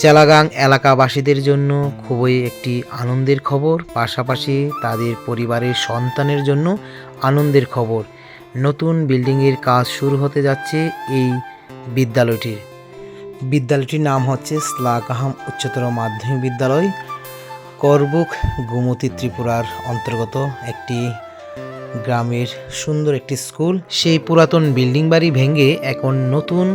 চেলাগাং এলাকাবাসীদের জন্য খুবই একটি আনন্দের খবর, পাশাপাশি তাদের পরিবারের সন্তানের জন্য আনন্দের খবর। নতুন বিল্ডিংয়ের কাজ শুরু হতে যাচ্ছে এই বিদ্যালয়টির নাম হচ্ছে স্লাগাহাম উচ্চতর মাধ্যমিক বিদ্যালয়, করবুক, গোমতী, ত্রিপুরার অন্তর্গত একটি গ্রামের সুন্দর একটি স্কুল। সেই পুরাতন বিল্ডিং বাড়ি ভেঙে এখন নতুন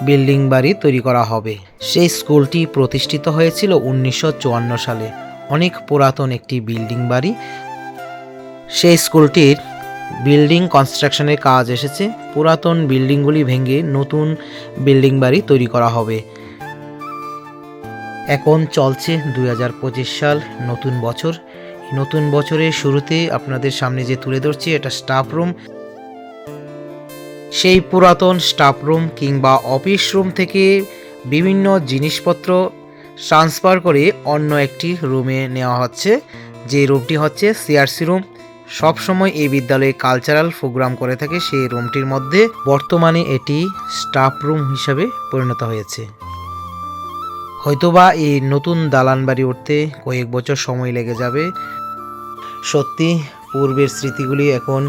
বিল্ডিং বাড়ি তৈরি করা হবে। সেই স্কুলটি প্রতিষ্ঠিত হয়েছিল 1954 সালে। অনেক পুরাতন একটি বিল্ডিং বাড়ি। সেই স্কুলটির বিল্ডিং কনস্ট্রাকশনের কাজ এসেছে। পুরাতন বিল্ডিংগুলি ভেঙে নতুন বিল্ডিং বাড়ি তৈরি করা হবে। এখন চলছে 2025 সাল, নতুন বছর। নতুন বছরের শুরুতে আপনাদের সামনে যে তুলে ধরছি এটা স্টাফ রুম। সেই পুরাতন স্টাফ রুম কিংবা অফিস রুম থেকে বিভিন্ন জিনিসপত্র ট্রান্সফার করে অন্য একটি রুমে নেওয়া হচ্ছে, যে রুমটি হচ্ছে সিআরসি রুম। সবসময় এই বিদ্যালয়ে কালচারাল প্রোগ্রাম করে থাকে সেই রুমটির মধ্যে। বর্তমানে এটি স্টাফ রুম হিসাবে পরিণত হয়েছে। হয়তোবা এই নতুন দালান বাড়ি উঠতে কয়েক বছর সময় লেগে যাবে। সত্যি পূর্বের স্মৃতিগুলি এখন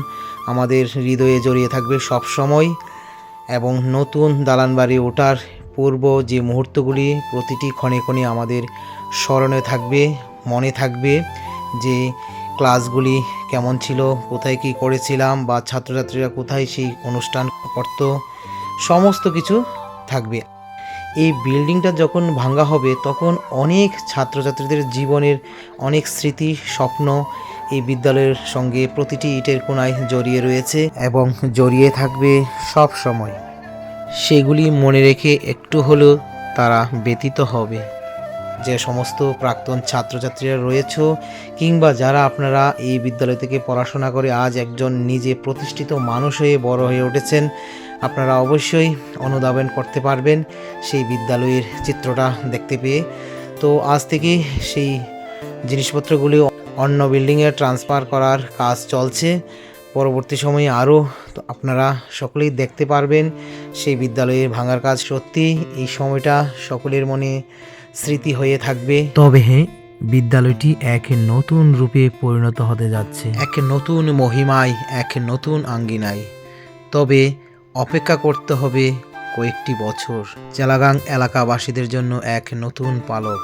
আমাদের হৃদয়ে জড়িয়ে থাকবে সব সময়, এবং নতুন দালান বাড়ি ওঠার পূর্ব যে মুহূর্তগুলি প্রতিটি ক্ষণে ক্ষণে আমাদের স্মরণে থাকবে, মনে থাকবে যে ক্লাসগুলি কেমন ছিল, কোথায় কি করেছিলাম, বা ছাত্রছাত্রীরা কোথায় সেই অনুষ্ঠান করত, সমস্ত কিছু থাকবে। এই বিল্ডিংটা যখন ভাঙা হবে তখন অনেক ছাত্রছাত্রীদের জীবনের অনেক স্মৃতি, স্বপ্ন এই বিদ্যালয়ের সঙ্গে প্রতিটি ইটের কোণায় জড়িয়ে রয়েছে এবং জড়িয়ে থাকবে সব সময়। সেগুলি মনে রেখে একটু হলেও তারা ব্যতীত হবে। যে সমস্ত প্রাক্তন ছাত্রছাত্রীরা রয়েছে কিংবা যারা আপনারা এই বিদ্যালয় থেকে পড়াশোনা করে আজ একজন নিজে প্রতিষ্ঠিত মানুষ হয়ে বড় হয়ে উঠেছেন, আপনারা অবশ্যই অনুধাবন করতে পারবেন সেই বিদ্যালয়ের চিত্রটা দেখতে পেয়ে। তো আজ থেকে সেই জিনিসপত্রগুলি অন্য বিল্ডিংয়ে ট্রান্সফার করার কাজ চলছে। পরবর্তী সময়ে আরও আপনারা সকলেই দেখতে পারবেন সেই বিদ্যালয়ের ভাঙার কাজ। সত্যি এই সময়টা সকলের মনে স্মৃতি হয়ে থাকবে। তবে হ্যাঁ, বিদ্যালয়টি এক নতুন রূপে পরিণত হতে যাচ্ছে, এক নতুন মহিমায়, এক নতুন আঙ্গিনায়। তবে অপেক্ষা করতে হবে কয়েকটি বছর। চেলাগাং এলাকাবাসীদের জন্য এক নতুন পালক।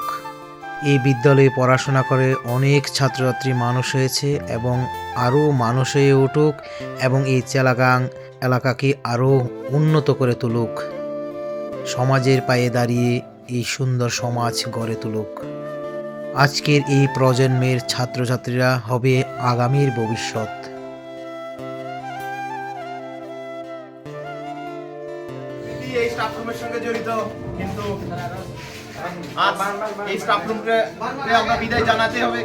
এই বিদ্যালয়ে পড়াশোনা করে অনেক ছাত্রছাত্রী মানুষ হয়েছে এবং আরও মানুষ হয়ে উঠুক, এবং এই চেলাগাং এলাকাকে আরও উন্নত করে তুলুক, সমাজের পায়ে দাঁড়িয়ে এই সুন্দর সমাজ গড়ে তুলুক। আজকের এই প্রজন্মের ছাত্রছাত্রীরা হবে আগামীর ভবিষ্যৎ। এই স্টাফ রুমের সঙ্গে জড়িত, কিন্তু আজ এই স্টাফ রুমকে আমরা বিদায় জানাতে হবে।